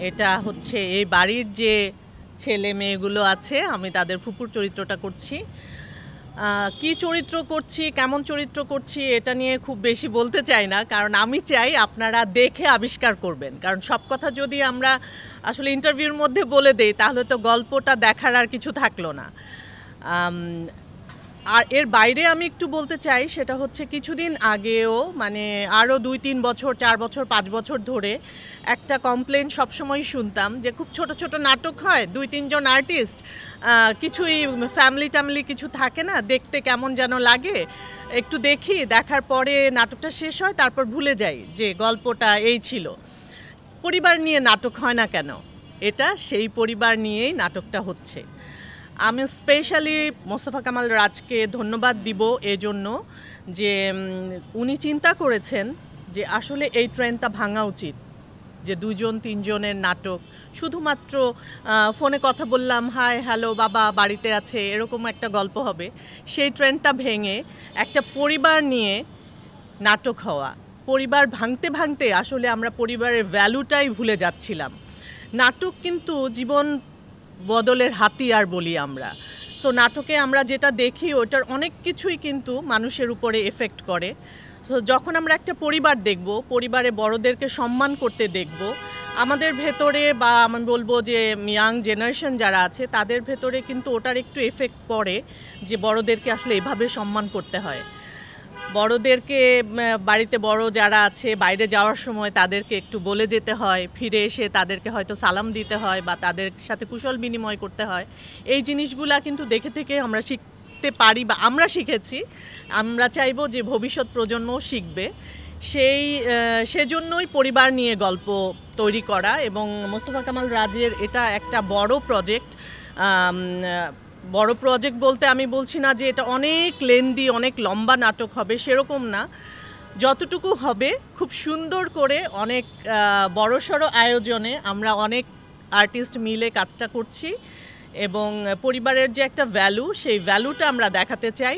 এটা হচ্ছে এই বাড়ির যে ছেলে মেয়েগুলো আছে, আমি তাদের ফুপুর চরিত্রটা করছি। কি চরিত্র করছি, কেমন চরিত্র করছি, এটা নিয়ে খুব বেশি বলতে চাই না, কারণ আমি চাই আপনারা দেখে আবিষ্কার করবেন। কারণ সব কথা যদি আমরা আসলে ইন্টারভিউর মধ্যে বলে দেই, তাহলে তো গল্পটা দেখার আর কিছু থাকলো না। আর এর বাইরে আমি একটু বলতে চাই, সেটা হচ্ছে কিছুদিন আগেও, মানে আরও 2-3 বছর, 4 বছর, 5 বছর ধরে একটা কমপ্লেন সবসময় শুনতাম যে খুব ছোট ছোট নাটক হয়, 2-3 জন আর্টিস্ট, কিছুই ফ্যামিলি কিছু থাকে না, দেখতে কেমন যেন লাগে, একটু দেখি, দেখার পরে নাটকটা শেষ হয়, তারপর ভুলে যাই যে গল্পটা এই ছিল। পরিবার নিয়ে নাটক হয় না কেন? এটা সেই পরিবার নিয়েই নাটকটা হচ্ছে। আমি স্পেশালি মোস্তফা কামাল রাজকে ধন্যবাদ দিব এজন্য যে উনি চিন্তা করেছেন যে আসলে এই ট্রেন্ডটা ভাঙা উচিত, যে 2-3 জনের নাটক, শুধুমাত্র ফোনে কথা বললাম, হাই হ্যালো বাবা বাড়িতে আছে, এরকম একটা গল্প হবে। সেই ট্রেন্ডটা ভেঙে একটা পরিবার নিয়ে নাটক হওয়া। পরিবার ভাঙতে ভাঙতে আসলে আমরা পরিবারের ভ্যালুটাই ভুলে যাচ্ছিলাম। নাটক কিন্তু জীবন বদলের হাতিয়ার বলি আমরা। সো নাটকে আমরা যেটা দেখি ওটার অনেক কিছুই কিন্তু মানুষের উপরে এফেক্ট করে। সো যখন আমরা একটা পরিবার দেখব, পরিবারে বড়দেরকে সম্মান করতে দেখব, আমাদের ভেতরে, বা আমি বলবো যে ইয়াং জেনারেশন যারা আছে তাদের ভেতরে কিন্তু ওটার একটু এফেক্ট পড়ে, যে বড়দেরকে আসলে এভাবে সম্মান করতে হয়। বড়দেরকে, বাড়িতে বড় যারা আছে বাইরে যাওয়ার সময় তাদেরকে একটু বলে যেতে হয়, ফিরে এসে তাদেরকে হয়তো সালাম দিতে হয় বা তাদের সাথে কুশল বিনিময় করতে হয়। এই জিনিসগুলা কিন্তু দেখে থেকে আমরা শিখতে পারি, বা আমরা শিখেছি। আমরা চাইবো যে ভবিষ্যৎ প্রজন্মও শিখবে। সেজন্যই পরিবার নিয়ে গল্প তৈরি করা, এবং মোস্তফা কামাল রাজের এটা একটা বড় প্রজেক্ট। বড় প্রজেক্ট বলতে আমি বলছি না যে এটা অনেক লেন্দি, অনেক লম্বা নাটক হবে, সেরকম না। যতটুকু হবে খুব সুন্দর করে, অনেক বড়সড় আয়োজনে আমরা অনেক আর্টিস্ট মিলে কাজটা করছি, এবং পরিবারের যে একটা ভ্যালু, সেই ভ্যালুটা আমরা দেখাতে চাই।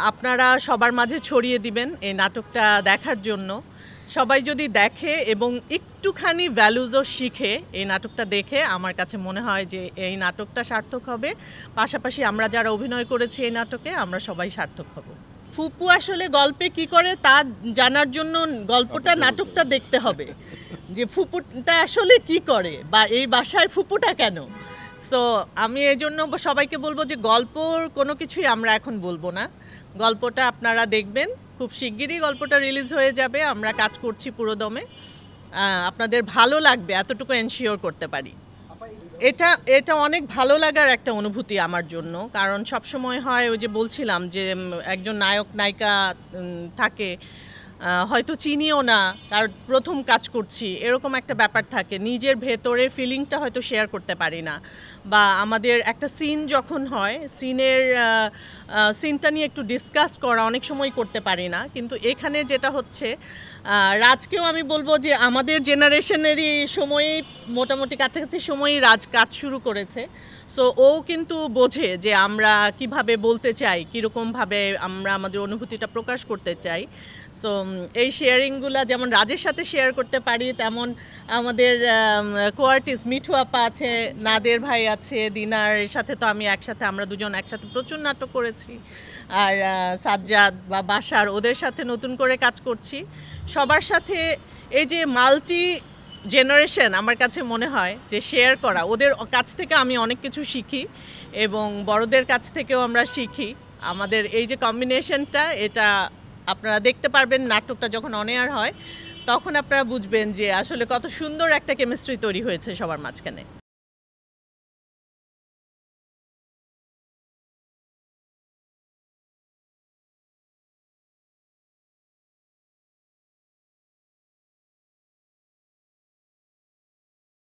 আপনারা সবার মাঝে ছড়িয়ে দিবেন এই নাটকটা দেখার জন্য। সবাই যদি দেখে এবং একটুখানি ভ্যালুজও শিখে এই নাটকটা দেখে, আমার কাছে মনে হয় যে এই নাটকটা সার্থক হবে। পাশাপাশি আমরা যারা অভিনয় করেছি এই নাটকে, আমরা সবাই সার্থক হব। ফুপু আসলে গল্পে কি করে তা জানার জন্য গল্পটা, নাটকটা দেখতে হবে, যে ফুপুটা আসলে কি করে, বা এই বাসায় ফুপুটা কেন। সো আমি এই জন্য সবাইকে বলবো যে গল্পর কোনো কিছুই আমরা এখন বলবো না, গল্পটা আপনারা দেখবেন। খুব শিগগিরই গল্পটা রিলিজ হয়ে যাবে, আমরা কাজ করছি পুরোদমে। আপনাদের ভালো লাগবে এতটুকু এনশিওর করতে পারি। এটা অনেক ভালো লাগার একটা অনুভূতি আমার জন্য, কারণ সবসময় হয় ওই যে বলছিলাম যে একজন নায়ক নায়িকা থাকে, হয়তো চিনিও না, কারণ প্রথম কাজ করছি, এরকম একটা ব্যাপার থাকে, নিজের ভেতরে ফিলিংটা হয়তো শেয়ার করতে পারি না, বা আমাদের একটা সিন যখন হয়, সিনটা নিয়ে একটু ডিসকাস করা অনেক সময় করতে পারি না। কিন্তু এখানে যেটা হচ্ছে, রাজকেও আমি বলবো যে আমাদের জেনারেশনেরই সময়েই, মোটামুটি কাছাকাছি সময়েই রাজ কাজ শুরু করেছে। সো ও কিন্তু বোঝে যে আমরা কিভাবে বলতে চাই, কীরকমভাবে আমরা আমাদের অনুভূতিটা প্রকাশ করতে চাই। সো এই শেয়ারিংগুলো যেমন রাজের সাথে শেয়ার করতে পারি, তেমন আমাদের কোয়ার্টিস্ট মিঠু আপা আছে, নাদের ভাই আছে, দিনার সাথে তো আমি একসাথে, আমরা দুজন একসাথে প্রচুর নাটক করেছি। আর সাজ্জাদ বা বাসার, ওদের সাথে নতুন করে কাজ করছি। সবার সাথে এই যে মাল্টি জেনারেশন, আমার কাছে মনে হয় যে শেয়ার করা, ওদের কাছ থেকে আমি অনেক কিছু শিখি, এবং বড়দের কাছ থেকেও আমরা শিখি। আমাদের এই যে কম্বিনেশনটা, এটা আপনারা দেখতে পারবেন নাটকটা যখন অন এয়ার হয়, তখন আপনারা বুঝবেন যে আসলে কত সুন্দর একটা কেমিস্ট্রি তৈরি হয়েছে সবার মাঝখানে।